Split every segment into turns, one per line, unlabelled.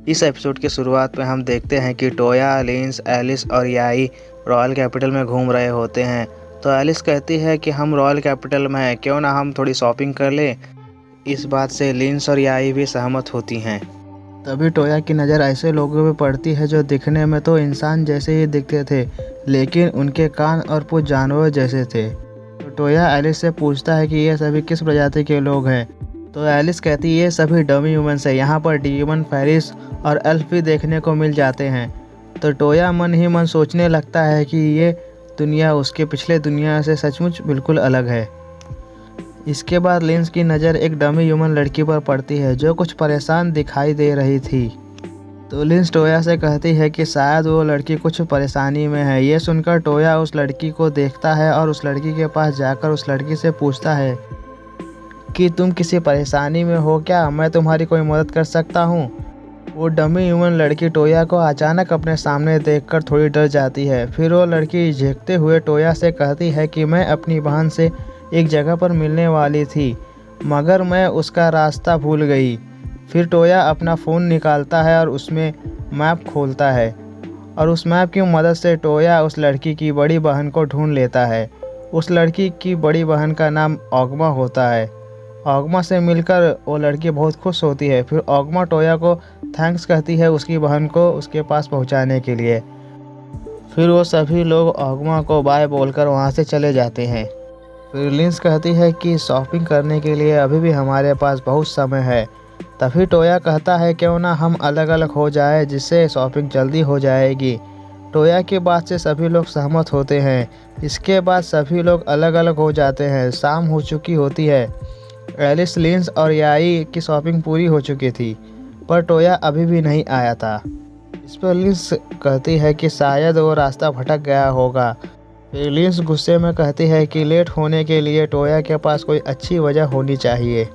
इस एपिसोड की शुरुआत में हम देखते हैं कि टोया, लिंस, एलिस और याई रॉयल कैपिटल में घूम रहे होते हैं। तो एलिस कहती है कि हम रॉयल कैपिटल में हैं, क्यों ना हम थोड़ी शॉपिंग कर लें। इस बात से लिंस और याई भी सहमत होती हैं। तभी टोया की नज़र ऐसे लोगों पर पड़ती है जो दिखने में तो इंसान जैसे ही दिखते थे, लेकिन उनके कान और पूंछ जानवर जैसे थे। तो टोया एलिस से पूछता है कि ये सभी किस प्रजाति के लोग हैं। तो एलिस कहती है ये सभी डमी ह्यूमंस है, यहाँ पर डीमन, फेरिस और एल्फ भी देखने को मिल जाते हैं। तो टोया मन ही मन सोचने लगता है कि ये दुनिया उसके पिछले दुनिया से सचमुच बिल्कुल अलग है। इसके बाद लिंस की नज़र एक डमी ह्यूमन लड़की पर पड़ती है जो कुछ परेशान दिखाई दे रही थी। तो लिंस टोया से कहती है कि शायद वो लड़की कुछ परेशानी में है। ये सुनकर टोया उस लड़की को देखता है और उस लड़की के पास जाकर उस लड़की से पूछता है कि तुम किसी परेशानी में हो क्या, मैं तुम्हारी कोई मदद कर सकता हूँ। वो डमी ह्यूमन लड़की टोया को अचानक अपने सामने देखकर थोड़ी डर जाती है। फिर वो लड़की झिकते हुए टोया से कहती है कि मैं अपनी बहन से एक जगह पर मिलने वाली थी, मगर मैं उसका रास्ता भूल गई। फिर टोया अपना फ़ोन निकालता है और उसमें मैप खोलता है और उस मैप की मदद से टोया उस लड़की की बड़ी बहन को ढूंढ लेता है। उस लड़की की बड़ी बहन का नाम ऑगमा होता है। ऑगमा से मिलकर वो लड़की बहुत खुश होती है। फिर ऑगमा टोया को थैंक्स कहती है उसकी बहन को उसके पास पहुंचाने के लिए। फिर वो सभी लोग ऑगमा को बाय बोलकर वहां से चले जाते हैं। फिर लिंस कहती है कि शॉपिंग करने के लिए अभी भी हमारे पास बहुत समय है। तभी टोया कहता है क्यों ना हम अलग अलग हो जाए, जिससे शॉपिंग जल्दी हो जाएगी। टोया की बात से सभी लोग सहमत होते हैं। इसके बाद सभी लोग अलग अलग हो जाते हैं। शाम हो चुकी होती है। एलिस, लिंस और याई की शॉपिंग पूरी हो चुकी थी, पर टोया अभी भी नहीं आया था। इस पर लिंस कहती है कि शायद वो रास्ता भटक गया होगा। फिर लिंस गुस्से में कहती है कि लेट होने के लिए टोया के पास कोई अच्छी वजह होनी चाहिए।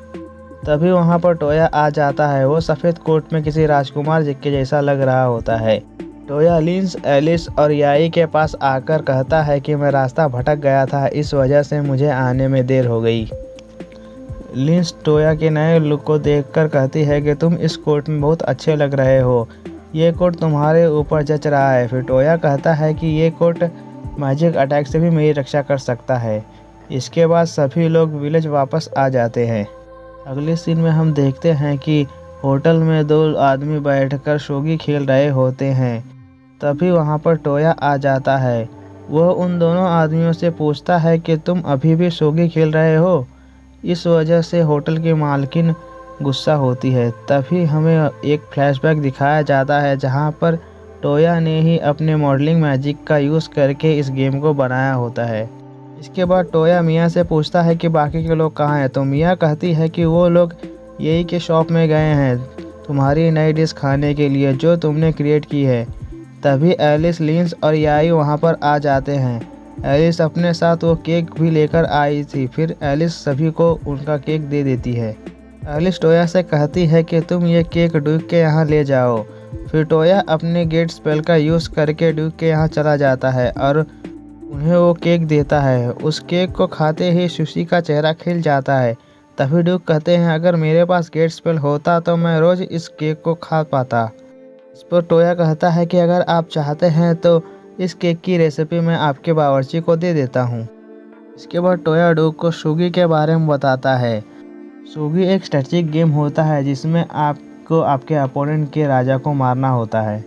तभी वहाँ पर टोया आ जाता है। वो सफ़ेद कोट में किसी राजकुमार जी के जैसा लग रहा होता है। टोया लिंस, एलिस और याई के पास आकर कहता है कि मैं रास्ता भटक गया था, इस वजह से मुझे आने में देर हो गई। लिंस टोया के नए लुक को देखकर कहती है कि तुम इस कोट में बहुत अच्छे लग रहे हो, ये कोट तुम्हारे ऊपर जच रहा है। फिर टोया कहता है कि ये कोट मैजिक अटैक से भी मेरी रक्षा कर सकता है। इसके बाद सभी लोग विलेज वापस आ जाते हैं। अगले सीन में हम देखते हैं कि होटल में दो आदमी बैठकर शोगी खेल रहे होते हैं। तभी वहाँ पर टोया आ जाता है। वह उन दोनों आदमियों से पूछता है कि तुम अभी भी शोगी खेल रहे हो। इस वजह से होटल की मालकिन गुस्सा होती है। तभी हमें एक फ्लैशबैक दिखाया जाता है जहाँ पर टोया ने ही अपने मॉडलिंग मैजिक का यूज़ करके इस गेम को बनाया होता है। इसके बाद टोया मिया से पूछता है कि बाकी के लोग कहाँ हैं। तो मिया कहती है कि वो लोग यही के शॉप में गए हैं तुम्हारी नई डिश खाने के लिए जो तुमने क्रिएट की है। तभी एलिस, लिंस और याई वहाँ पर आ जाते हैं। एलिस अपने साथ वो केक भी लेकर आई थी। फिर एलिस सभी को उनका केक दे देती है। एलिस टोया से कहती है कि तुम ये केक ड्यूक के यहाँ ले जाओ। फिर टोया अपने गेट स्पेल का यूज़ करके ड्यूक के यहाँ चला जाता है और उन्हें वो केक देता है। उस केक को खाते ही सुशी का चेहरा खिल जाता है। तभी ड्यूक कहते हैं अगर मेरे पास गेट स्पेल होता तो मैं रोज़ इस केक को खा पाता। इस पर टोया कहता है कि अगर आप चाहते हैं तो इस केक की रेसिपी मैं आपके बावर्ची को दे देता हूँ। इसके बाद टोया ड्यूक को शूगी के बारे में बताता है। शूगी एक स्ट्रेटेजिक गेम होता है जिसमें आपको आपके अपोनेंट के राजा को मारना होता है।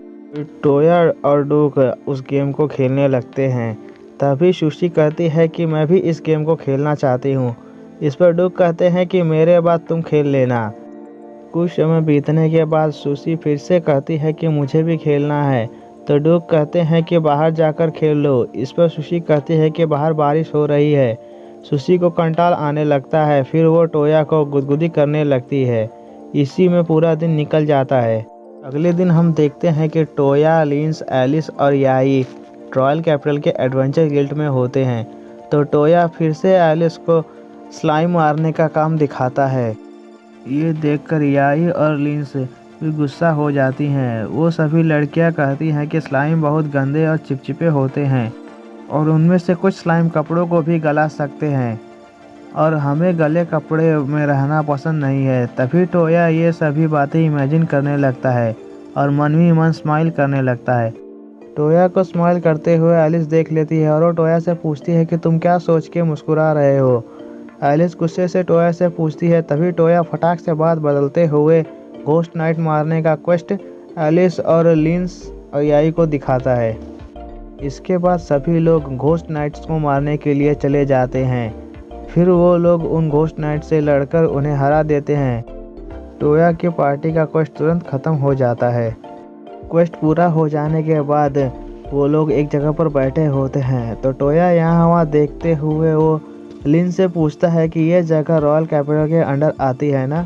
टोया और ड्यूक उस गेम को खेलने लगते हैं। तभी सुशी कहती है कि मैं भी इस गेम को खेलना चाहती हूँ। इस पर ड्यूक कहते हैं कि मेरे बाद तुम खेल लेना। कुछ समय बीतने के बाद सुशी फिर से कहती है कि मुझे भी खेलना है। तो ड्यूक कहते हैं कि बाहर जाकर खेल लो। इस पर सुशी कहती है कि बाहर बारिश हो रही है। सुशी को कंटाल आने लगता है। फिर वो टोया को गुदगुदी करने लगती है। इसी में पूरा दिन निकल जाता है। अगले दिन हम देखते हैं कि टोया, लिंस, एलिस और याई रॉयल कैपिटल के एडवेंचर गिल्ड में होते हैं। तो टोया फिर से एलिस को स्लाइम मारने का काम दिखाता है। ये देखकर याई और लिंस भी गुस्सा हो जाती हैं। वो सभी लड़कियां कहती हैं कि स्लाइम बहुत गंदे और चिपचिपे होते हैं और उनमें से कुछ स्लाइम कपड़ों को भी गला सकते हैं और हमें गले कपड़े में रहना पसंद नहीं है। तभी टोया ये सभी बातें इमेजिन करने लगता है और मन ही मन स्माइल करने लगता है। टोया को स्माइल करते हुए एलिस देख लेती है और वो टोया से पूछती है कि तुम क्या सोच के मुस्कुरा रहे हो। एलिस गुस्से से टोया से पूछती है। तभी टोया फटाक से बात बदलते हुए घोस्ट नाइट मारने का क्वेस्ट एलिस और लिंस और याई को दिखाता है। इसके बाद सभी लोग घोस्ट नाइट्स को मारने के लिए चले जाते हैं। फिर वो लोग उन घोस्ट नाइट से लड़कर उन्हें हरा देते हैं। टोया की पार्टी का क्वेस्ट तुरंत ख़त्म हो जाता है। क्वेस्ट पूरा हो जाने के बाद वो लोग एक जगह पर बैठे होते हैं। तो टोया यहाँ वहाँ देखते हुए वो लिंस से पूछता है कि ये जगह रॉयल कैपिटल के अंडर आती है ना।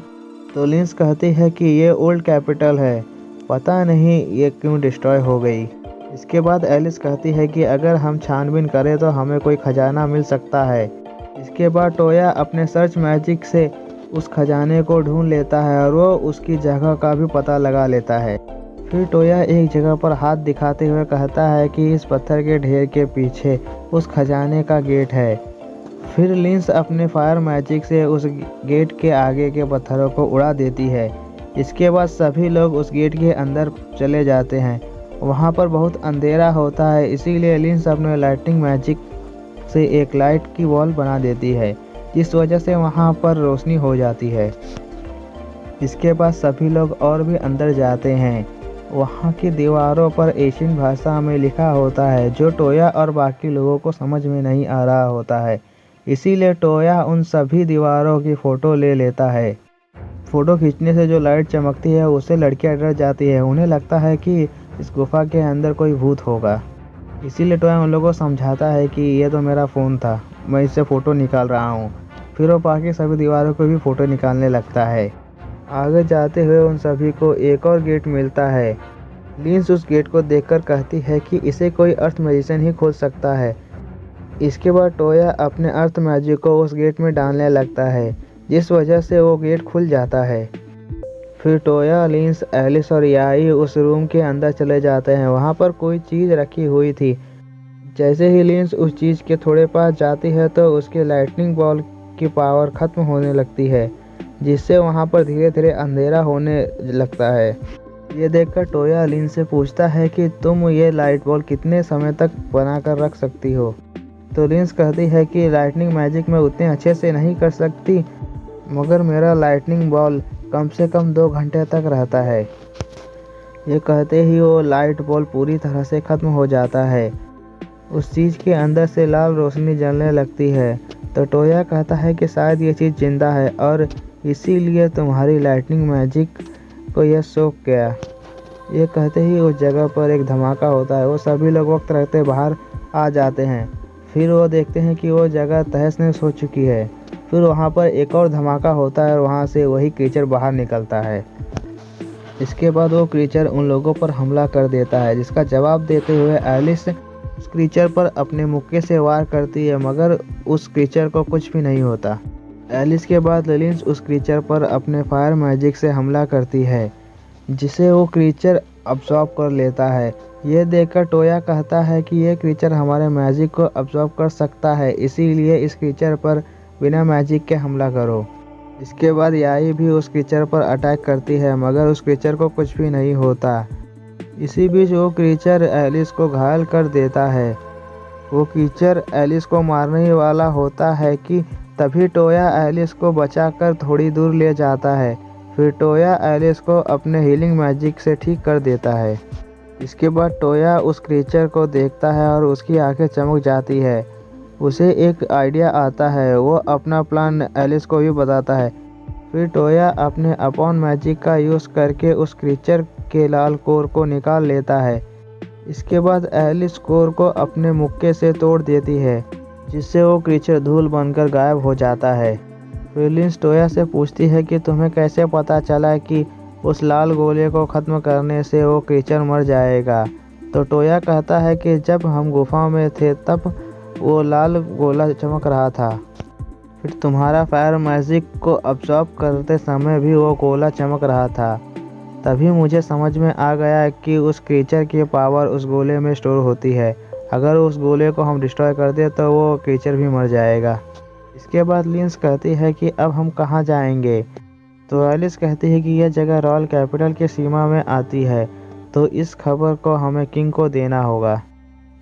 तो लिंस कहती है कि ये ओल्ड कैपिटल है, पता नहीं ये क्यों डिस्ट्रॉय हो गई। इसके बाद एलिस कहती है कि अगर हम छानबीन करें तो हमें कोई खजाना मिल सकता है। इसके बाद टोया अपने सर्च मैजिक से उस खजाने को ढूंढ लेता है और वो उसकी जगह का भी पता लगा लेता है। फिर टोया एक जगह पर हाथ दिखाते हुए कहता है कि इस पत्थर के ढेर के पीछे उस खजाने का गेट है। फिर लिंस अपने फायर मैजिक से उस गेट के आगे के पत्थरों को उड़ा देती है। इसके बाद सभी लोग उस गेट के अंदर चले जाते हैं। वहाँ पर बहुत अंधेरा होता है, इसीलिए लिंस अपने लाइटिंग मैजिक से एक लाइट की वॉल बना देती है, जिस वजह से वहाँ पर रोशनी हो जाती है। इसके बाद सभी लोग और भी अंदर जाते हैं। वहाँ की दीवारों पर एशियन भाषा में लिखा होता है, जो टोया और बाकी लोगों को समझ में नहीं आ रहा होता है। इसीलिए टोया उन सभी दीवारों की फ़ोटो ले लेता है। फ़ोटो खींचने से जो लाइट चमकती है उससे लड़कियां डर जाती है। उन्हें लगता है कि इस गुफा के अंदर कोई भूत होगा। इसीलिए टोया उन लोगों को समझाता है कि ये तो मेरा फ़ोन था, मैं इससे फ़ोटो निकाल रहा हूँ। फिर वो बाकी सभी दीवारों को भी फ़ोटो निकालने लगता है। आगे जाते हुए उन सभी को एक और गेट मिलता है। लिंस उस गेट को देखकर कहती है कि इसे कोई अर्थ मैजिशियन ही खोल सकता है। इसके बाद टोया अपने अर्थ मैजिक को उस गेट में डालने लगता है, जिस वजह से वो गेट खुल जाता है। फिर टोया, लिंस, एलिस और याई उस रूम के अंदर चले जाते हैं। वहाँ पर कोई चीज़ रखी हुई थी। जैसे ही लिंस उस चीज़ के थोड़े पास जाती है तो उसके लाइटनिंग बॉल की पावर ख़त्म होने लगती है, जिससे वहाँ पर धीरे धीरे अंधेरा होने लगता है। ये देखकर टोया लिंस से पूछता है कि तुम ये लाइट बॉल कितने समय तक बना कर रख सकती हो। तो लिंस कहती है कि लाइटनिंग मैजिक मैं उतने अच्छे से नहीं कर सकती, मगर मेरा लाइटनिंग बॉल कम से कम 2 घंटे तक रहता है। ये कहते ही वो लाइट बॉल पूरी तरह से ख़त्म हो जाता है। उस चीज़ के अंदर से लाल रोशनी जलने लगती है। तो टोया कहता है कि शायद ये चीज़ जिंदा है और इसीलिए तुम्हारी लाइटनिंग मैजिक को यह सौंप गया। ये कहते ही उस जगह पर एक धमाका होता है। वो सभी लोग वक्त रहते बाहर आ जाते हैं। फिर वो देखते हैं कि वो जगह तहस-नहस हो चुकी है। फिर वहाँ पर एक और धमाका होता है और वहाँ से वही क्रीचर बाहर निकलता है। इसके बाद वो क्रीचर उन लोगों पर हमला कर देता है, जिसका जवाब देते हुए एलिस उस क्रीचर पर अपने मुक्के से वार करती है, मगर उस क्रीचर को कुछ भी नहीं होता। एलिस के बाद लिंस उस क्रीचर पर अपने फायर मैजिक से हमला करती है, जिसे वो क्रीचर अब्सॉर्ब कर लेता है। ये देखकर टोया कहता है कि ये क्रीचर हमारे मैजिक को अब्सॉर्ब कर सकता है, इसीलिए इस क्रीचर पर बिना मैजिक के हमला करो। इसके बाद याई भी उस क्रीचर पर अटैक करती है, मगर उस क्रीचर को कुछ भी नहीं होता। इसी बीच वो क्रीचर एलिस को घायल कर देता है। वो क्रीचर एलिस को मारने ही वाला होता है कि तभी टोया एलिस को बचाकर थोड़ी दूर ले जाता है। फिर टोया एलिस को अपने हीलिंग मैजिक से ठीक कर देता है। इसके बाद टोया उस क्रीचर को देखता है और उसकी आंखें चमक जाती है। उसे एक आइडिया आता है। वो अपना प्लान एलिस को भी बताता है। फिर टोया अपने अपॉन मैजिक का यूज़ करके उस क्रीचर के लाल कोर को निकाल लेता है। इसके बाद एलिस कोर को अपने मुक्के से तोड़ देती है, जिससे वो क्रीचर धूल बनकर गायब हो जाता है। फिर लिंस टोया से पूछती है कि तुम्हें कैसे पता चला कि उस लाल गोले को ख़त्म करने से वो क्रीचर मर जाएगा। तो टोया कहता है कि जब हम गुफा में थे तब वो लाल गोला चमक रहा था। फिर तुम्हारा फायर मैजिक को अब्सॉर्ब करते समय भी वो गोला चमक रहा था। तभी मुझे समझ में आ गया कि उस क्रीचर की पावर उस गोले में स्टोर होती है। अगर उस गोले को हम डिस्ट्रॉय कर दें तो वो क्रीचर भी मर जाएगा। इसके बाद लिंस कहती है कि अब हम कहाँ जाएंगे। तो एलिस कहती है कि यह जगह रॉयल कैपिटल की सीमा में आती है। तो इस खबर को हमें किंग को देना होगा।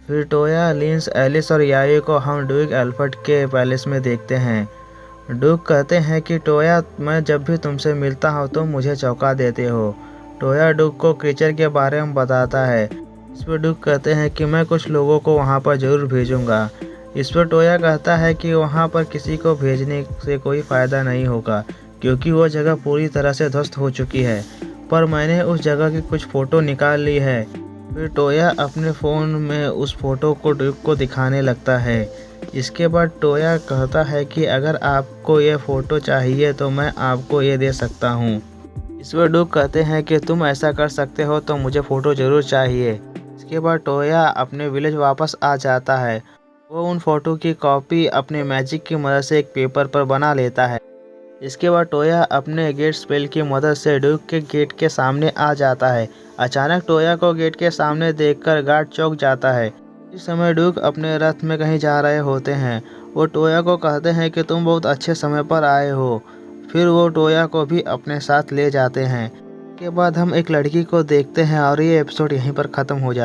फिर टोया, लिंस, एलिस और याई को हम ड्यूक एल्फ्रेड के पैलेस में देखते हैं। ड्यूक कहते हैं कि टोया, मैं जब भी तुमसे मिलता हूँ तुम मुझे चौंका देते हो। टोया ड्यूक को क्रीचर के बारे में बताता है। इस पर ड्यूक कहते हैं कि मैं कुछ लोगों को वहाँ पर ज़रूर भेजूँगा। इस पर टोया कहता है कि वहाँ पर किसी को भेजने से कोई फ़ायदा नहीं होगा, क्योंकि वो जगह पूरी तरह से ध्वस्त हो चुकी है, पर मैंने उस जगह की कुछ फ़ोटो निकाल ली है। फिर टोया अपने फ़ोन में उस फ़ोटो को ड्यूक को दिखाने लगता है। इसके बाद टोया कहता है कि अगर आपको ये फ़ोटो चाहिए तो मैं आपको ये दे सकता हूँ। इस पर ड्यूक कहते हैं कि तुम ऐसा कर सकते हो तो मुझे फ़ोटो ज़रूर चाहिए। इसके बाद टोया अपने विलेज वापस आ जाता है। वो उन फ़ोटो की कॉपी अपने मैजिक की मदद से एक पेपर पर बना लेता है। इसके बाद टोया अपने गेट स्पेल की मदद से ड्यूक के गेट के सामने आ जाता है। अचानक टोया को गेट के सामने देखकर गार्ड चौंक जाता है। इस समय ड्यूक अपने रथ में कहीं जा रहे होते हैं। वो टोया को कहते हैं कि तुम बहुत अच्छे समय पर आए हो। फिर वो टोया को भी अपने साथ ले जाते हैं। इसके बाद हम एक लड़की को देखते हैं और ये एपिसोड यहीं पर ख़त्म हो जाता है।